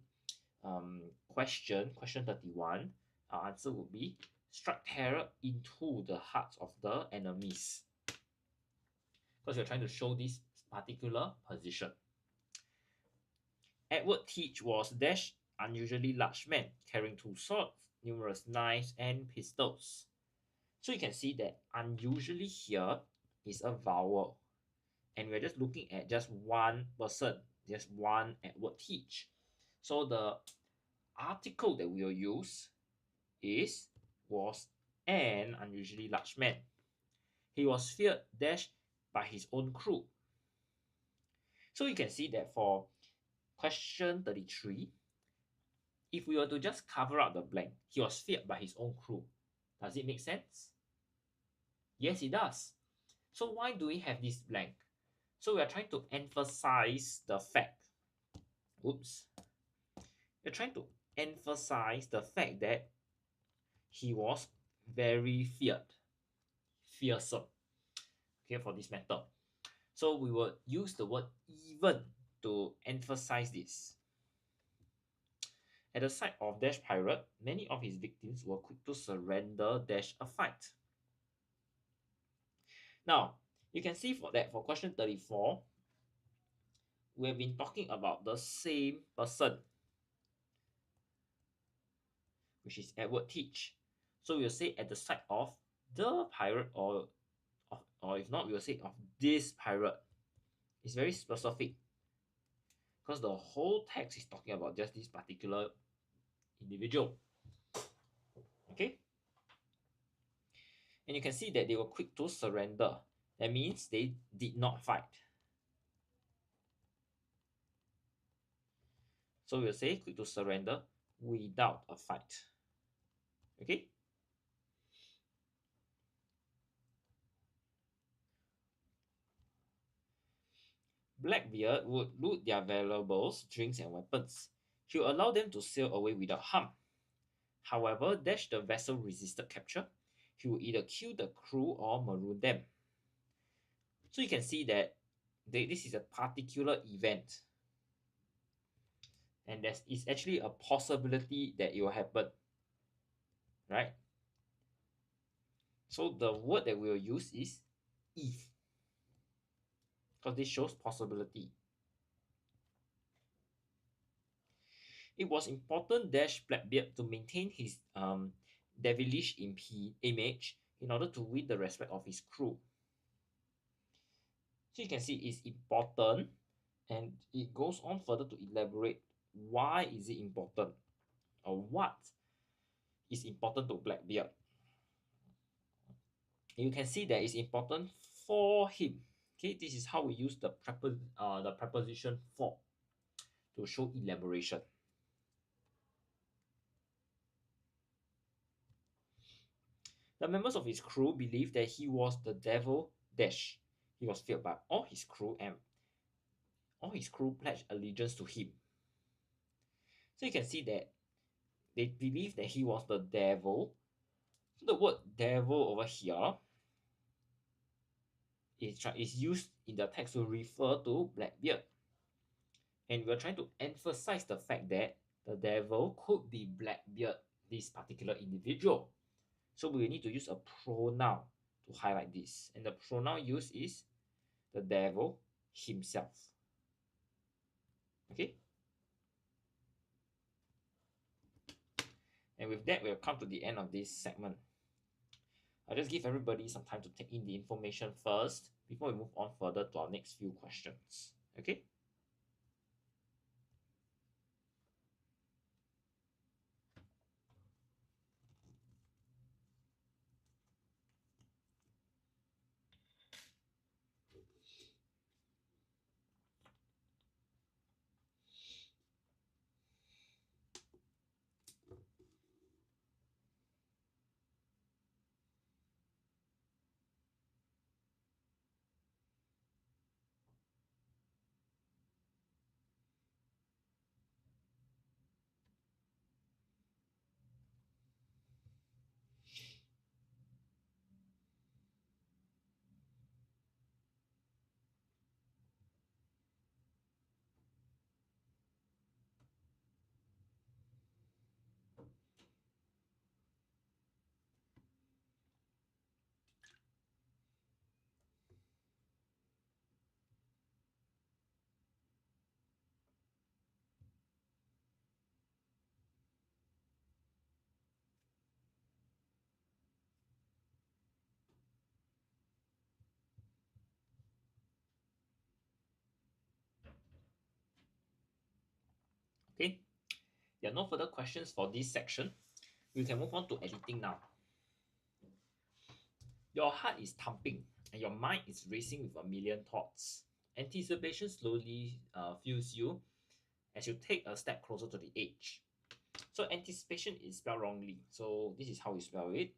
question 31, our answer would be strike terror into the hearts of the enemies. Because we're trying to show this particular position. Edward Teach was dash unusually large man, carrying 2 swords, numerous knives, and pistols. So you can see that unusually here is a vowel. And we're just looking at just one person, just one Edward Teach. So the article that we will use was an unusually large man. He was feared dash by his own crew. So you can see that for question 33, if we were to just cover up the blank, he was feared by his own crew. Does it make sense? Yes, it does. So why do we have this blank? So we are trying to emphasize the fact. Oops. We're trying to emphasize the fact that he was very fearsome. Okay, for this method. So we will use the word even to emphasize this. At the sight of Dash Pirate, many of his victims were quick to surrender Dash a fight. Now, you can see for question 34, we have been talking about the same person, which is Edward Teach. So we'll say at the sight of the pirate, or if not, we'll say of this pirate. It's very specific because the whole text is talking about just this particular individual. Okay? And you can see that they were quick to surrender. That means they did not fight. So we'll say quick to surrender without a fight. Okay? Blackbeard would loot their valuables, drinks, and weapons. He would allow them to sail away without harm. However, dash the vessel resisted capture, he would either kill the crew or maroon them. So you can see that this is a particular event. And there is actually a possibility that it will happen. Right? So the word that we will use is if. Because this shows possibility. It was important dash Blackbeard to maintain his devilish image in order to win the respect of his crew. So you can see it's important, and it goes on further to elaborate why is it important, or what is important to Blackbeard. You can see that it's important for him. Okay, this is how we use the preposition for to show elaboration. The members of his crew believed that he was the devil dash. He was feared by all his crew, and all his crew pledged allegiance to him. So you can see that they believed that he was the devil. So the word devil over here is used in the text to refer to Blackbeard. And we're trying to emphasize the fact that the devil could be Blackbeard, this particular individual. So we need to use a pronoun to highlight this. And the pronoun used is the devil himself. Okay? And with that, we'll come to the end of this segment. I'll just give everybody some time to take in the information first before we move on further to our next few questions. Okay? There are no further questions for this section. We can move on to editing now. Your heart is thumping and your mind is racing with a million thoughts. Anticipation slowly fills you as you take a step closer to the edge. So anticipation is spelled wrongly. So this is how you spell it.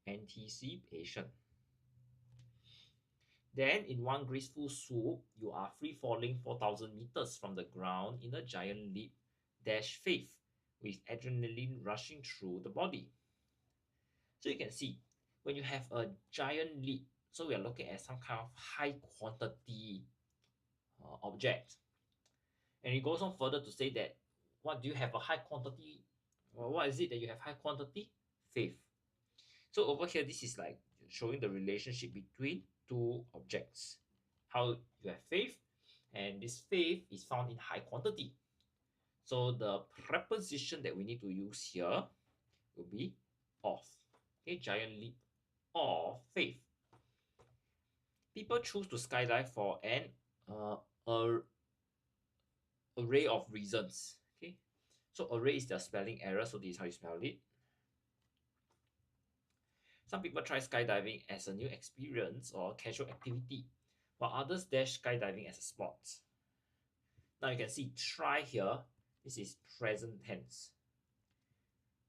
Anticipation. Then, in one graceful swoop, you are free falling 4,000 meters from the ground in a giant leap, dash faith, with adrenaline rushing through the body. So you can see, when you have a giant leap, so we are looking at some kind of high quantity object. And it goes on further to say that, what do you have a high quantity? Well, what is it that you have high quantity? Faith. So over here, this is like showing the relationship between two objects. How you have faith, and this faith is found in high quantity. So the preposition that we need to use here will be of. Okay, giant leap of faith. People choose to skydive for an array of reasons. Okay, so array is the spelling error, so this is how you spell it. Some people try skydiving as a new experience or casual activity, while others dash skydiving as a sport. Now you can see try here, this is present tense.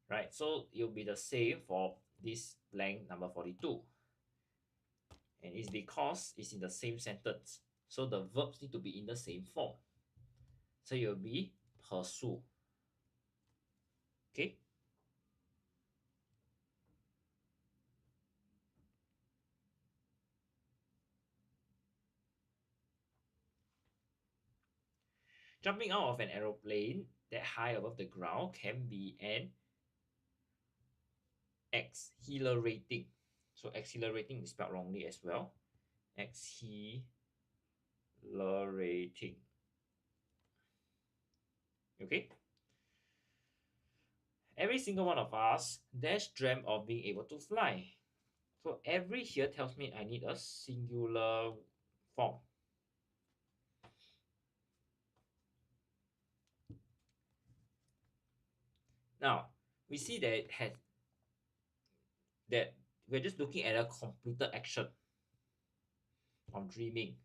Right, so it will be the same for this blank number 42. And it's because it's in the same sentence. So the verbs need to be in the same form. So it will be pursue. Okay. Jumping out of an aeroplane that high above the ground can be an exhilarating. So exhilarating is spelled wrongly as well. Exhilarating. Okay. Every single one of us dash dream of being able to fly. So every here tells me I need a singular form. Now we see that it has that we're just looking at a completed action of dreaming.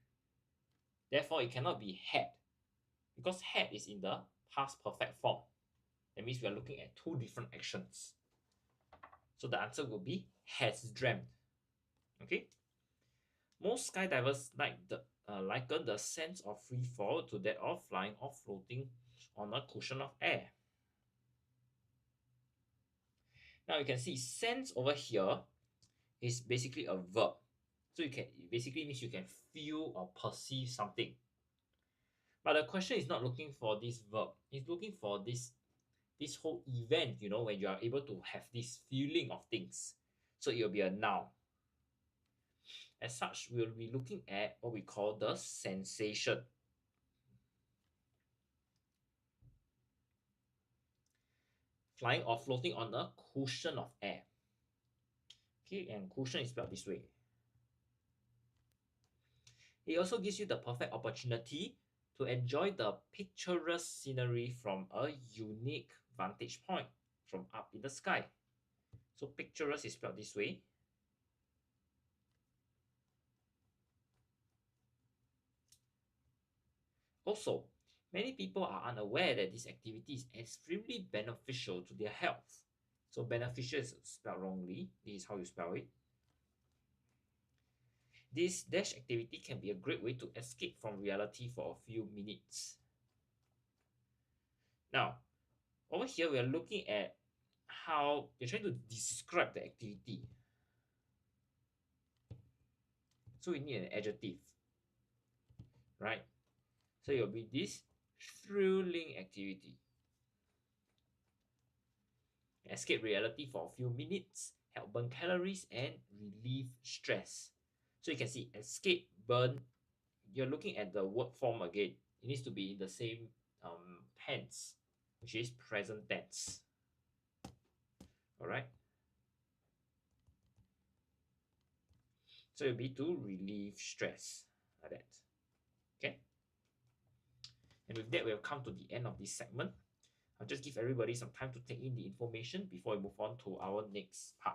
Therefore, it cannot be had, because had is in the past perfect form. That means we are looking at two different actions. So the answer will be has dreamt. Okay. Most skydivers liken the sense of free fall to that of flying or floating on a cushion of air. Now you can see sense over here is basically a verb. So it basically means you can feel or perceive something. But the question is not looking for this verb. It's looking for this whole event, when you are able to have this feeling of things. So it will be a noun. As such, we'll be looking at what we call the sensation. Flying or floating on a cushion of air. Okay, and cushion is spelled this way. It also gives you the perfect opportunity to enjoy the picturesque scenery from a unique vantage point from up in the sky. So picturesque is spelled this way. Also, many people are unaware that this activity is extremely beneficial to their health. So beneficial is spelled wrongly. This is how you spell it. This dash activity can be a great way to escape from reality for a few minutes. Now, over here we are looking at how you're trying to describe the activity. So we need an adjective, right? So it will be this thrilling activity. Escape reality for a few minutes, help burn calories, and relieve stress. So you can see escape, burn. You're looking at the word form again. It needs to be in the same tense, which is present tense. All right. So it'll be to relieve stress, like that. Okay. And with that, we have come to the end of this segment. I'll just give everybody some time to take in the information before we move on to our next part.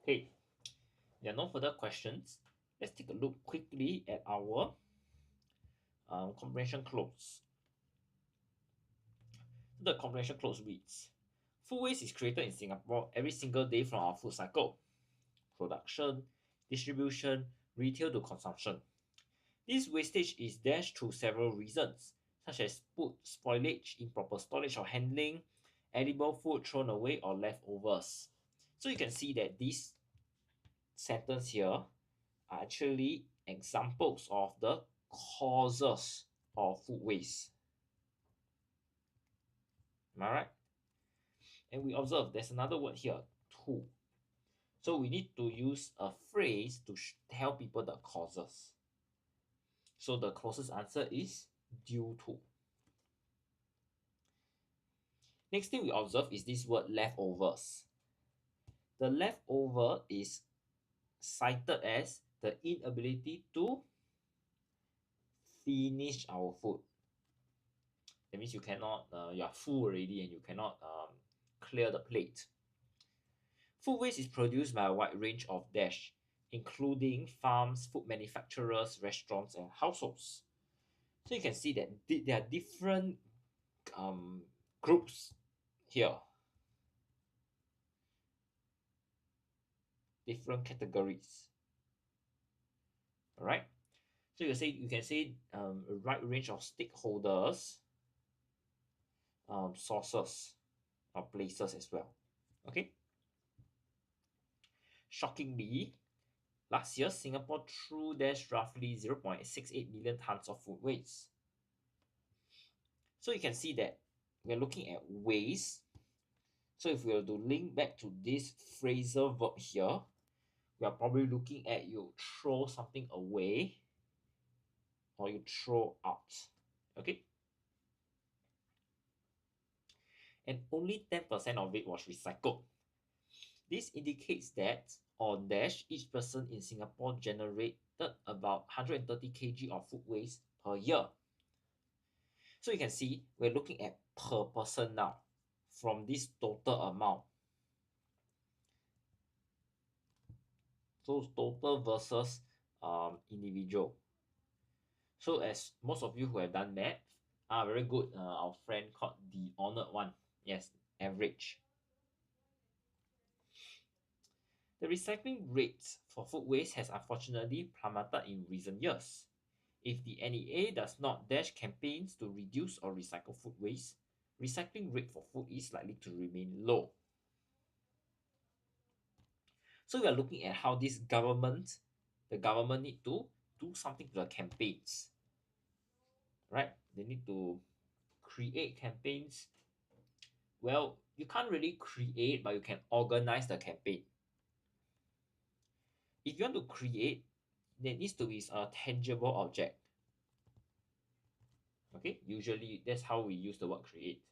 Okay, there are no further questions. Let's take a look quickly at our comprehension clause. The comprehension clause reads, food waste is created in Singapore every single day from our food cycle: production, distribution, retail to consumption. This wastage is dashed through several reasons, such as food spoilage, improper storage or handling, edible food thrown away, or leftovers. So you can see that this sentence here are actually examples of the causes of food waste. Am I right? And we observe there's another word here, to. So we need to use a phrase to tell people the causes. So the closest answer is due to. Next thing we observe is this word leftovers. The leftover is cited as the inability to finish our food. That means you cannot, you are full already and you cannot clear the plate. Food waste is produced by a wide range of dash, including farms, food manufacturers, restaurants, and households. So you can see that there are different groups here, different categories. All right. So you can say a wide range of stakeholders, sources, or places as well. Okay. Shockingly, last year Singapore threw roughly 0.68 million tons of food waste. So you can see that we're looking at waste. So if we were to link back to this phrasal verb here, we are probably looking at you throw something away or you throw out. Okay. And only 10% of it was recycled. This indicates that on dash, each person in Singapore generated about 130 kg of food waste per year. So you can see we're looking at per person now from this total amount. So total versus individual. So as most of you who have done math are very good, our friend called the honored one. Yes, average. The recycling rate for food waste has unfortunately plummeted in recent years. If the NEA does not dash campaigns to reduce or recycle food waste, recycling rate for food is likely to remain low. So we are looking at how the government need to do something to the campaigns, right? They need to create campaigns. Well, you can't really create, but you can organize the campaign. If you want to create, there needs to be a tangible object. Okay, usually that's how we use the word create.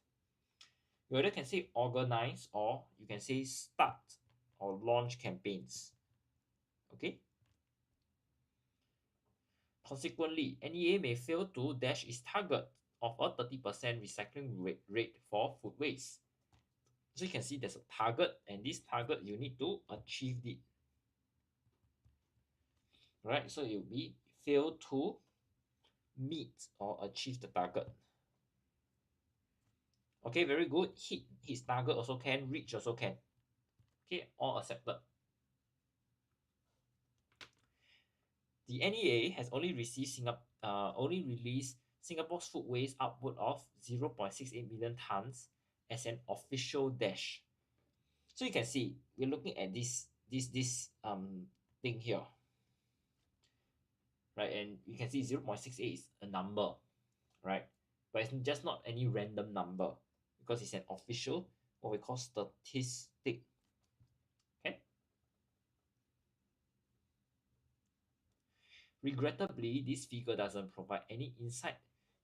You either can say organize or you can say start or launch campaigns. Okay. Consequently, NEA may fail to dash its target of a 30% recycling rate for food waste. So you can see there's a target, and this target you need to achieve it. Right? So it will be fail to meet or achieve the target. Okay, very good. Hit his target also can, reach also can. Okay, all accepted. The NEA has only released Singapore's food waste output of 0.68 million tons as an official dash. So you can see we're looking at this thing here, right? And you can see 0.68 is a number, right? But it's just not any random number because it's an official, what we call statistic. Okay. Regrettably, this figure doesn't provide any insight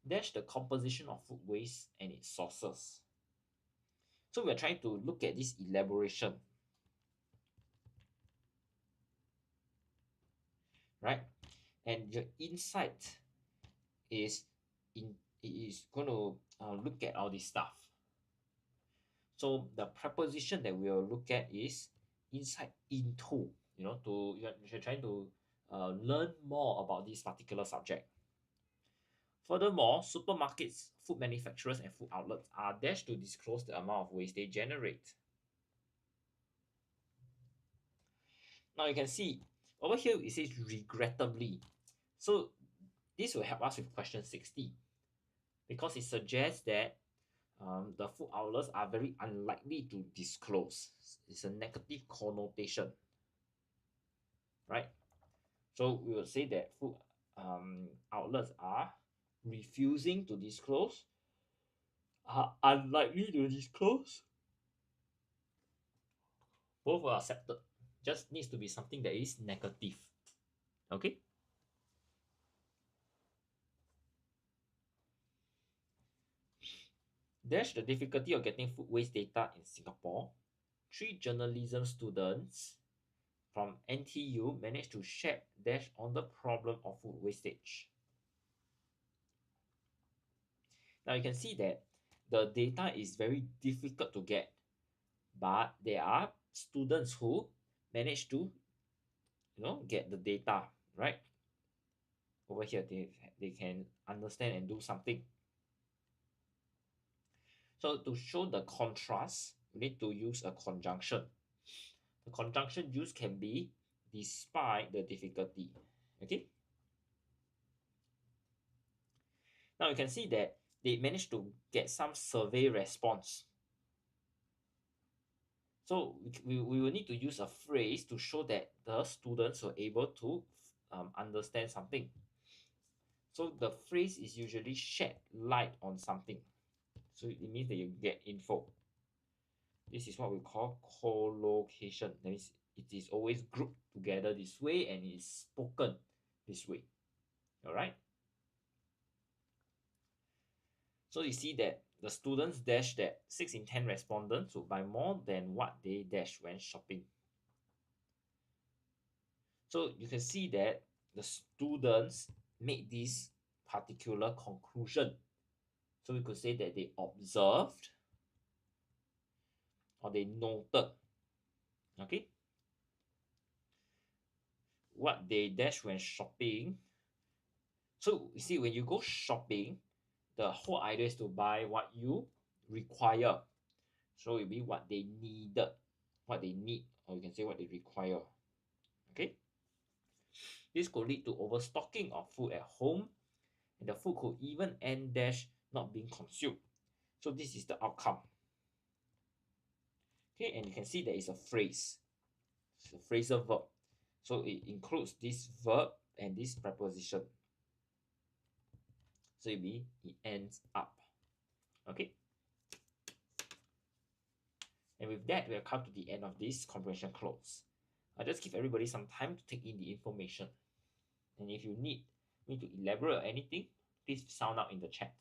dash the composition of food waste and its sources. So we're trying to look at this elaboration, right? And your insight is going to look at all this stuff. So the preposition that we'll look at is insight into. You're trying to learn more about this particular subject. Furthermore, supermarkets, food manufacturers, and food outlets are dashed to disclose the amount of waste they generate. Now you can see over here it says regrettably. So this will help us with question 60 because it suggests that the food outlets are very unlikely to disclose. It's a negative connotation, right? So we will say that food outlets are refusing to disclose, are unlikely to disclose. Both are accepted. Just needs to be something that is negative. Okay. Dash the difficulty of getting food waste data in Singapore. 3 journalism students from NTU managed to shed dash on the problem of food wastage. Now you can see that the data is very difficult to get, but there are students who manage to get the data, right? Over here they can understand and do something. So to show the contrast, we need to use a conjunction. The conjunction used can be despite the difficulty. Okay. Now you can see that they managed to get some survey response. So we will need to use a phrase to show that the students were able to understand something. So the phrase is usually shed light on something. So it means that you get info. This is what we call collocation. That means it is always grouped together this way and it is spoken this way. All right. So you see that the students dash that 6 in 10 respondents would buy more than what they dash when shopping. So you can see that the students made this particular conclusion. So we could say that they observed or they noted, okay, what they dash when shopping. So you see, when you go shopping, the whole idea is to buy what you require. So it will be what they needed, what they need, or you can say what they require. Okay. This could lead to overstocking of food at home, and the food could even end dash not being consumed. So this is the outcome. Okay, and you can see there is a phrase. It's a phrasal verb. So it includes this verb and this preposition. So it ends up. Okay. And with that, we have come to the end of this comprehension close. I'll just give everybody some time to take in the information. And if you need me to elaborate on anything, please sound out in the chat.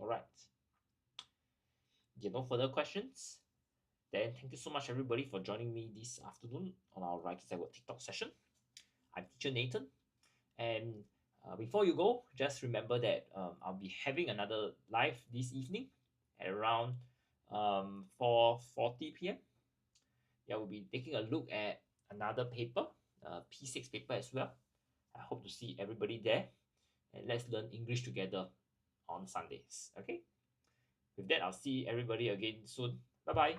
right. If you have no further questions, then thank you so much everybody for joining me this afternoon on our Writing at Work TikTok session. I'm teacher Nathan, and before you go, just remember that I'll be having another live this evening at around 4:40 p.m. Yeah, we'll be taking a look at another paper, P6 paper as well. I hope to see everybody there, and let's learn English together on Sundays. Okay? With that, I'll see everybody again soon. Bye bye.